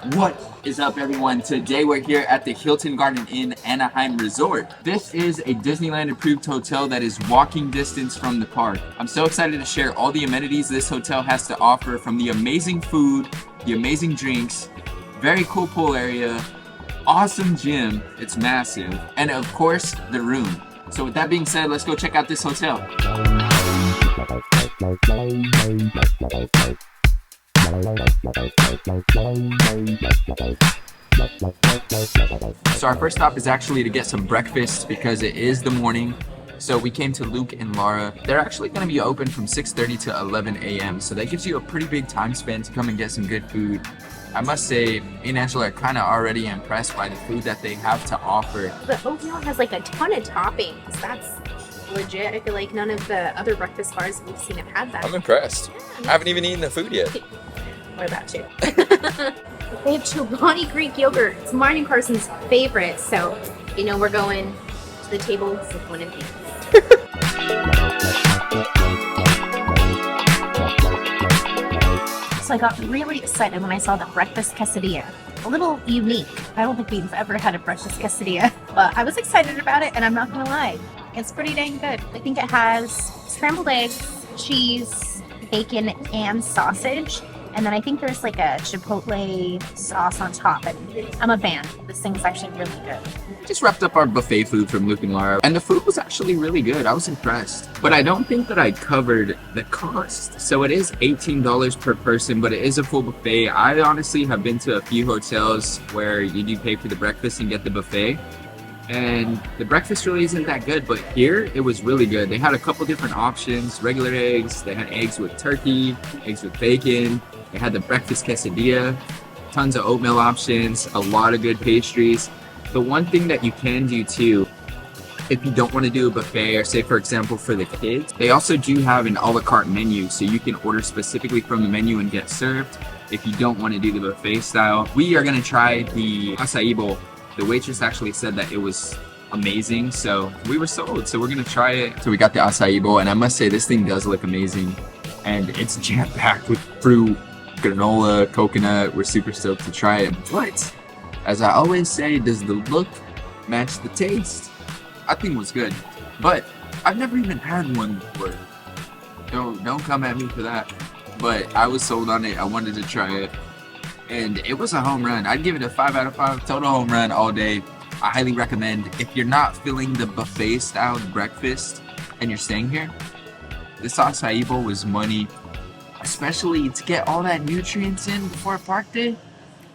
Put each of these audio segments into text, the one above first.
What is up, everyone? Today we're here at the Hilton Garden Inn Anaheim Resort. This is a Disneyland approved hotel that is walking distance from the park. I'm so excited to share all the amenities this hotel has to offer, from the amazing food, the amazing drinks, very cool pool area, awesome gym, it's massive, and of course, the room. So with that being said, let's go check out this hotel. So our first stop is actually to get some breakfast because it is the morning. So we came to Luke and Lara. They're actually going to be open from 6:30 to 11 a.m. So that gives you a pretty big time span to come and get some good food. I must say, me and Angela are kind of already impressed by the food that they have to offer. The hotel has like a ton of toppings. That's legit. I feel like none of the other breakfast bars we've seen have had that. I'm impressed. I haven't even eaten the food yet. What about you? They have Chobani Greek yogurt. It's mine and Carson's favorite. So, you know, we're going to the table with one of these. So I got really excited when I saw the breakfast quesadilla. A little unique. I don't think we've ever had a breakfast quesadilla, but I was excited about it, and I'm not gonna lie, it's pretty dang good. I think it has scrambled eggs, cheese, bacon, and sausage. And then I think there's like a chipotle sauce on top, and I'm a fan. This thing's actually really good. Just wrapped up our buffet food from Luke and Lara, and the food was actually really good. I was impressed. But I don't think that I covered the cost. So it is $18 per person, but it is a full buffet. I honestly have been to a few hotels where you do pay for the breakfast and get the buffet, and the breakfast really isn't that good, but here it was really good. They had a couple different options: regular eggs, they had eggs with turkey, eggs with bacon, they had the breakfast quesadilla, tons of oatmeal options, a lot of good pastries. The one thing that you can do too, if you don't want to do a buffet, or say for example for the kids, they also do have an a la carte menu, so you can order specifically from the menu and get served if you don't want to do the buffet style. We are going to try the acai bowl. The waitress actually said that it was amazing, so we were sold. So we're gonna try it. So we got the acai bowl, and I must say this thing does look amazing, and it's jam-packed with fruit, granola, coconut. We're super stoked to try it. But as I always say, does the look match the taste? I think it was good, but I've never even had one before. Don't come at me for that. But I was sold on it. I wanted to try it, and it was a home run. I'd give it a 5 out of 5, total home run all day. I highly recommend, if you're not feeling the buffet style breakfast and you're staying here, this acai bowl was money, especially to get all that nutrients in before a park day.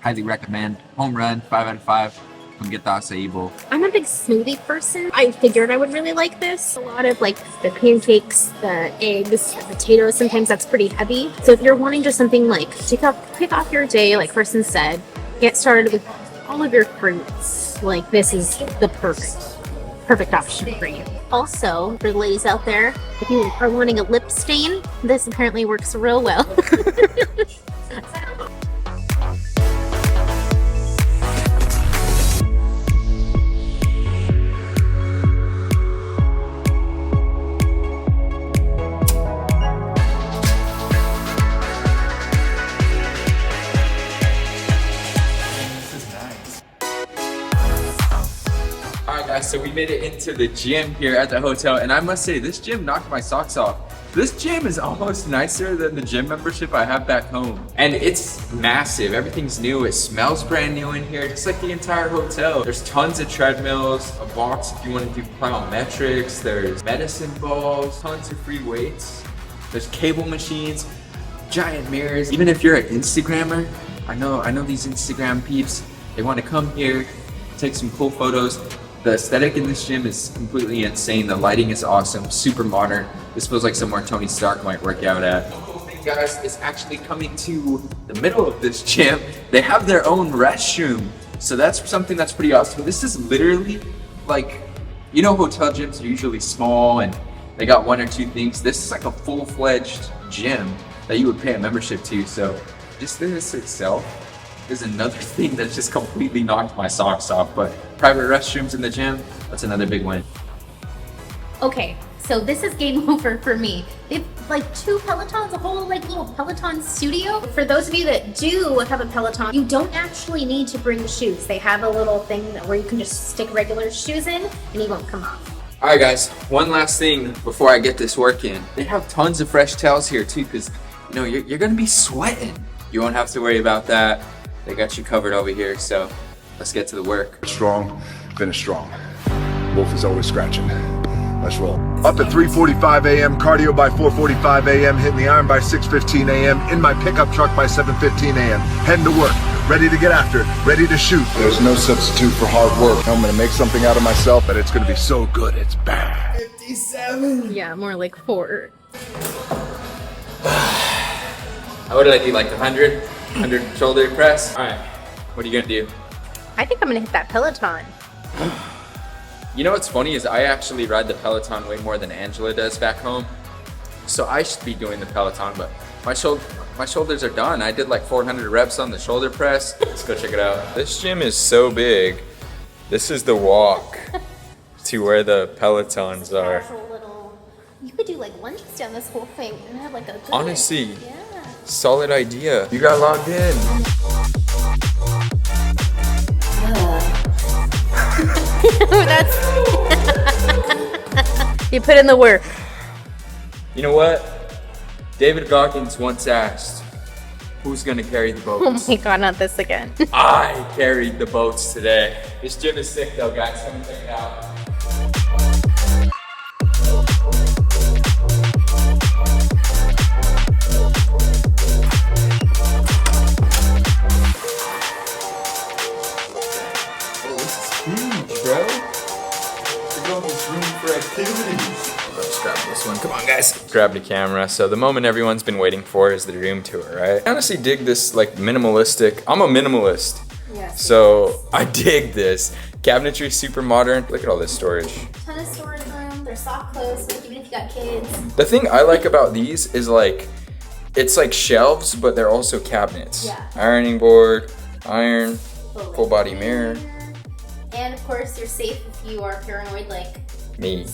Highly recommend. Home run, 5 out of 5. Come get the acai bowl. I'm a big smoothie person. I figured I would really like this. A lot of like the pancakes, the eggs, the potatoes, sometimes that's pretty heavy. So if you're wanting just something like to kick off your day, like Carson said, get started with all of your fruits, like this is the perfect option for you. Also, for the ladies out there, if you are wanting a lip stain, this apparently works real well. Alright guys, so we made it into the gym here at the hotel, and I must say, this gym knocked my socks off. This gym is almost nicer than the gym membership I have back home. And it's massive, everything's new, it smells brand new in here, just like the entire hotel. There's tons of treadmills, a box if you want to do plyometrics, there's medicine balls, tons of free weights, there's cable machines, giant mirrors. Even if you're an Instagrammer, I know these Instagram peeps, they want to come here, take some cool photos. The aesthetic in this gym is completely insane. The lighting is awesome, super modern. This feels like somewhere Tony Stark might work out at. The cool thing, guys, is actually coming to the middle of this gym. They have their own restroom. So that's something that's pretty awesome. This is literally like, you know, hotel gyms are usually small and they got one or two things. This is like a full-fledged gym that you would pay a membership to. So just this itself is another thing that just completely knocked my socks off. But private restrooms in the gym, that's another big win. Okay, so this is game over for me. They've like 2 Pelotons, a whole like little Peloton studio. For those of you that do have a Peloton, you don't actually need to bring the shoes. They have a little thing where you can just stick regular shoes in and you won't come off. All right, guys, one last thing before I get this work in. They have tons of fresh towels here too, because you know, you're gonna be sweating. You won't have to worry about that. They got you covered over here, so let's get to the work. Strong, finish strong. Wolf is always scratching. Let's roll. Up at 3:45 a.m., cardio by 4:45 a.m., hitting the iron by 6:15 a.m., in my pickup truck by 7:15 a.m., heading to work, ready to get after it, ready to shoot. There's no substitute for hard work. I'm gonna make something out of myself, but it's gonna be so good, it's bad. 57. Yeah, more like 4. What did I do, like 100 shoulder press? All right, what are you gonna do? I think I'm gonna hit that Peloton. You know what's funny is I actually ride the Peloton way more than Angela does back home. So I should be doing the Peloton, but my shoulders are done. I did like 400 reps on the shoulder press. Let's go check it out. This gym is so big. This is the walk to where the Pelotons are. You could do like lunges down this whole thing and have like a good, Honestly, yeah. solid idea. You got logged in. That's you put in the work. You know what? David Goggins once asked, who's gonna carry the Oh boats? my god, not this again. I carried the boats today. This gym is sick though, guys. Come and check it out. Bro, there's all this room for activities. Let's grab this one. Come on, guys. Grabbed a camera. So the moment everyone's been waiting for is the room tour, right? I honestly dig this like minimalistic. I'm a minimalist. Yes. So I dig this. Cabinetry, super modern. Look at all this storage. Ton of storage room. They're soft close, like even if you got kids. The thing I like about these is like, it's like shelves, but they're also cabinets. Yeah. Ironing board, iron, full body mirror. And of course, you're safe if you are paranoid like Me.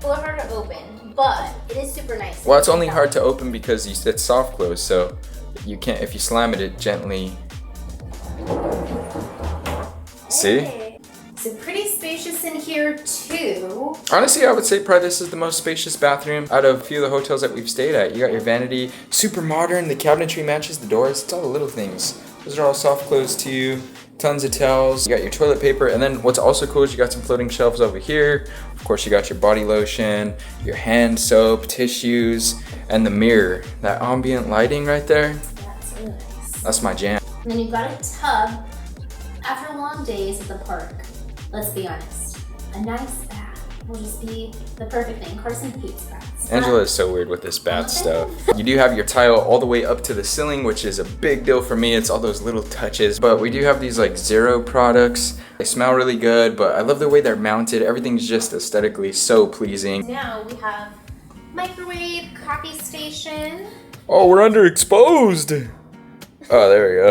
Well, they're hard to open, but it is super nice. Well, it's only hard to open because it's soft close, so you can't, if you slam it, it gently. See? Hey. So pretty spacious in here too. Honestly, I would say probably this is the most spacious bathroom out of a few of the hotels that we've stayed at. You got your vanity, super modern, the cabinetry matches the doors, it's all the little things. Those are all soft close too. Tons of towels, you got your toilet paper, and then what's also cool is you got some floating shelves over here. Of course, you got your body lotion, your hand soap, tissues, and the mirror. That ambient lighting right there, That's really nice. that's my jam. And then you've got a tub. After long days at the park, let's be honest, a nice bath will just be the perfect thing. Carson hates baths. Angela is so weird with this bath stuff. You do have your tile all the way up to the ceiling, which is a big deal for me. It's all those little touches. But we do have these like Zero products. They smell really good, but I love the way they're mounted. Everything's just aesthetically so pleasing. Now we have microwave, coffee station, Oh, we're underexposed. Oh, there we go.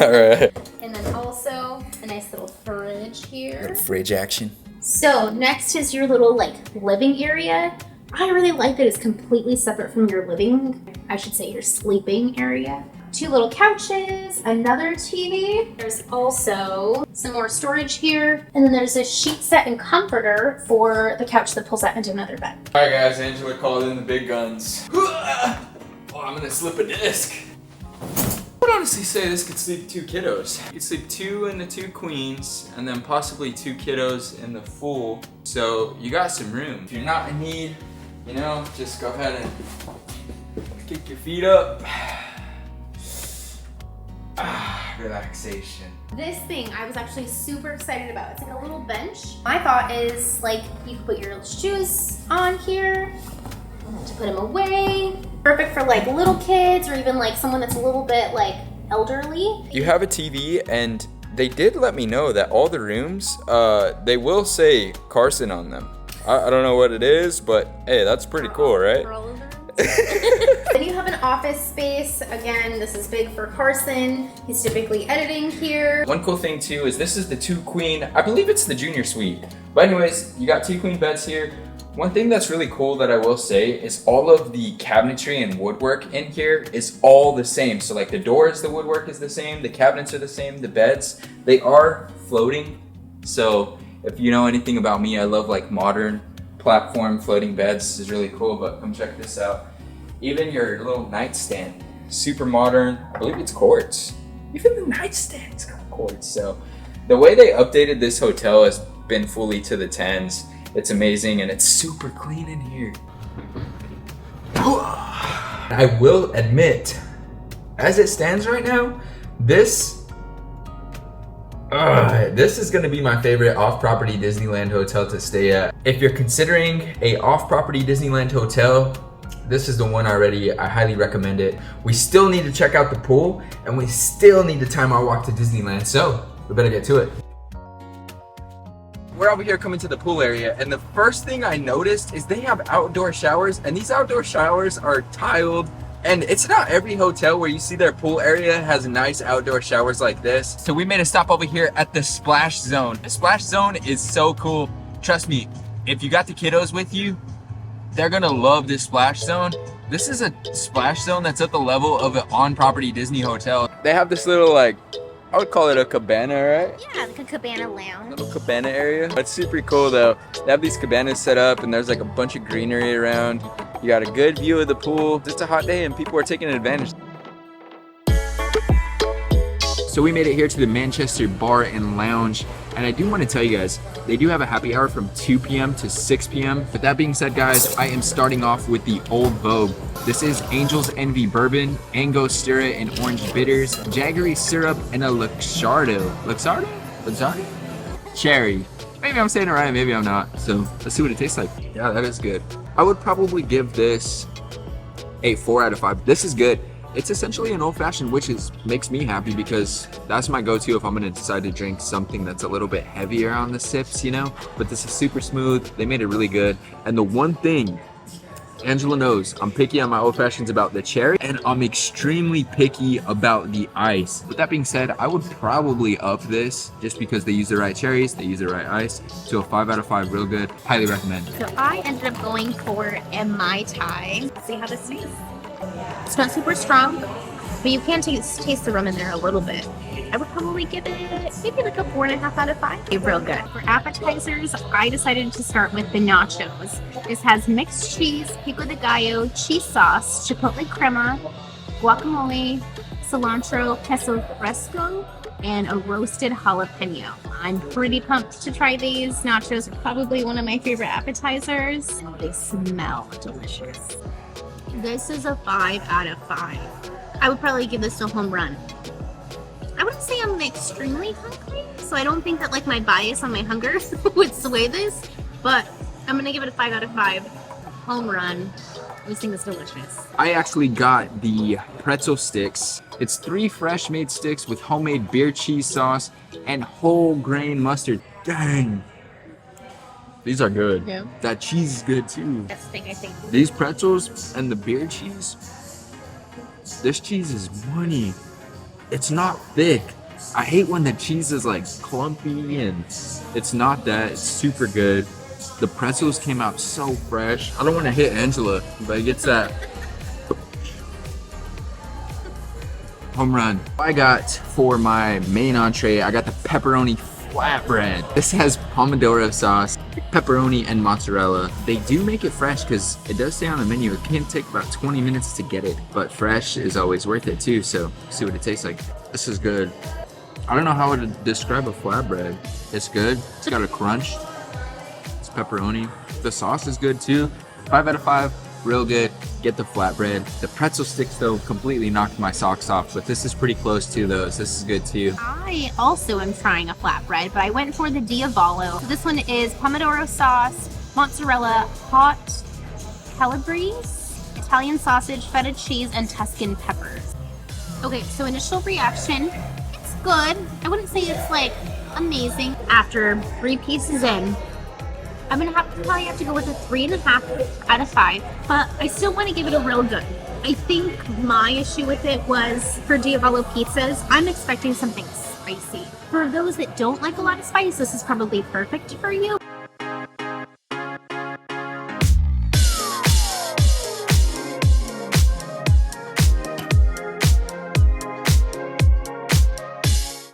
All right. and then also a nice little fridge here. Fridge action. So next is your little like living area. I really like that it's completely separate from your I should say your sleeping area. 2 little couches, another TV. There's also some more storage here. And then there's a sheet set and comforter for the couch that pulls out into another bed. All right, guys. Angela called in the big guns. Oh, I'm gonna slip a disc. I would honestly say this could sleep 2 kiddos. You could sleep 2 in the 2 queens, and then possibly 2 kiddos in the full. So you got some room. If you're not in need, you know, just go ahead and kick your feet up. Relaxation. This thing I was actually super excited about. It's like a little bench. My thought is like you could put your shoes on here to put them away. Perfect for like little kids or even like someone that's a little bit like elderly. You have a TV, and they did let me know that all the rooms, they will say Carson on them. I don't know what it is, but hey, that's pretty cool, right? For all of them. Then you have an office space. Again, this is big for Carson. He's typically editing here. One cool thing too is this is the 2 queen, I believe it's the junior suite. But anyways, you got 2 queen beds here. One thing that's really cool that I will say is all of the cabinetry and woodwork in here is all the same. So like the doors, the woodwork is the same, the cabinets are the same, the beds, they are floating. So if you know anything about me, I love like modern platform floating beds. This is really cool, but come check this out. Even your little nightstand, super modern. I believe it's quartz. Even the nightstand's got quartz. So the way they updated this hotel has been fully to the 10s. It's amazing and it's super clean in here. I will admit, as it stands right now, this is gonna be my favorite off-property Disneyland hotel to stay at. If you're considering a off-property Disneyland hotel, this is the one already. I highly recommend it. We still need to check out the pool and we still need to time our walk to Disneyland, so we better get to it. We're over here coming to the pool area, and the first thing I noticed is they have outdoor showers, and these outdoor showers are tiled. And it's not every hotel where you see their pool area has nice outdoor showers like this. So we made a stop over here at the splash zone. The splash zone is so cool. Trust me, if you got the kiddos with you, they're gonna love this splash zone. This is a splash zone that's at the level of an on-property Disney hotel. They have this little like, I would call it a cabana, right? Yeah, like a cabana lounge. Little cabana area. It's super cool though. They have these cabanas set up and there's like a bunch of greenery around. You got a good view of the pool. It's a hot day and people are taking advantage. So we made it here to the Manchester Bar and Lounge, and I do want to tell you guys, they do have a happy hour from 2 p.m. to 6 p.m. But that being said, guys, I am starting off with the Old Vogue. This is Angel's Envy Bourbon, Angostura and Orange Bitters, Jaggery Syrup, and a Luxardo. Luxardo? Cherry. Maybe I'm saying it right, maybe I'm not. So let's see what it tastes like. Yeah, that is good. I would probably give this a 4 out of 5. This is good. It's essentially an old-fashioned, which makes me happy because that's my go-to if I'm gonna decide to drink something that's a little bit heavier on the sips, you know? But this is super smooth. They made it really good. And the one thing Angela knows, I'm picky on my old-fashions about the cherry, and I'm extremely picky about the ice. With that being said, I would probably up this just because they use the right cherries, they use the right ice. So a 5 out of 5, real good. Highly recommend. So I ended up going for a Mai Tai. See how this tastes? It's not super strong, but you can taste the rum in there a little bit. I would probably give it maybe like a 4.5 out of 5. It's real good. For appetizers, I decided to start with the nachos. This has mixed cheese, pico de gallo, cheese sauce, chipotle crema, guacamole, cilantro, queso fresco, and a roasted jalapeno. I'm pretty pumped to try these. Nachos are probably one of my favorite appetizers. Oh, they smell delicious. This is a 5 out of 5. I would probably give this a home run. I wouldn't say I'm extremely hungry, so I don't think that like my bias on my hunger would sway this, but I'm gonna give it a 5 out of 5. Home run. This thing is delicious. I actually got the pretzel sticks. It's 3 fresh made sticks with homemade beer cheese sauce and whole grain mustard. Dang. These are good. Yeah. That cheese is good too. Best thing I think. These pretzels and the beer cheese, this cheese is money. It's not thick. I hate when the cheese is like clumpy, and it's not that. It's super good. The pretzels came out so fresh. I don't want to hit Angela, but it gets that home run. I got for my main entree, I got the pepperoni flatbread. This has pomodoro sauce, pepperoni, and mozzarella. They do make it fresh because it does say on the menu it can take about 20 minutes to get it, but fresh is always worth it too. So see what it tastes like. This is good. I don't know how to describe a flatbread. It's good. It's got a crunch. It's pepperoni. The sauce is good too. 5 out of 5. Real good. Get the flatbread. The pretzel sticks though completely knocked my socks off, but this is pretty close to those. This is good too. I also am trying a flatbread, but I went for the Diavolo. So this one is pomodoro sauce, mozzarella, hot calabrese, Italian sausage, feta cheese, and Tuscan peppers. Okay, so initial reaction, it's good. I wouldn't say it's like amazing. After 3 pieces in, I'm gonna probably have to go with a 3.5 out of 5, but I still want to give it a real good. I think my issue with it was for Diavolo pizzas, I'm expecting something spicy. For those that don't like a lot of spice, this is probably perfect for you.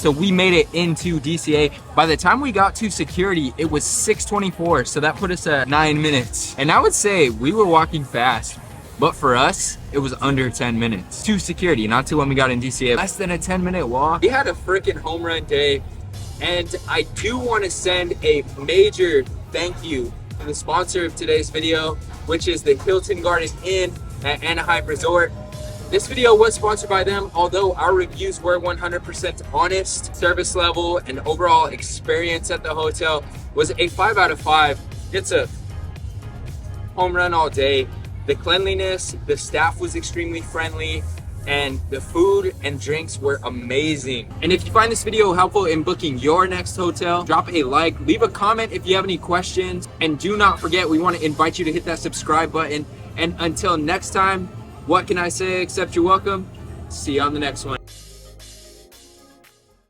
so we made it into DCA. By the time we got to security, it was 6:24, so that put us at 9 minutes. And I would say we were walking fast, but for us, it was under 10 minutes to security, not to when we got in DCA. Less than a 10-minute walk. We had a freaking home run day, and I do want to send a major thank you to the sponsor of today's video, which is the Hilton Garden Inn at Anaheim Resort. This video was sponsored by them, although our reviews were 100% honest. Service level and overall experience at the hotel was a 5 out of 5. It's a home run all day. The cleanliness, the staff was extremely friendly, and the food and drinks were amazing. And if you find this video helpful in booking your next hotel, drop a like, leave a comment if you have any questions, and do not forget, we want to invite you to hit that subscribe button. And until next time, what can I say except you're welcome? See you on the next one.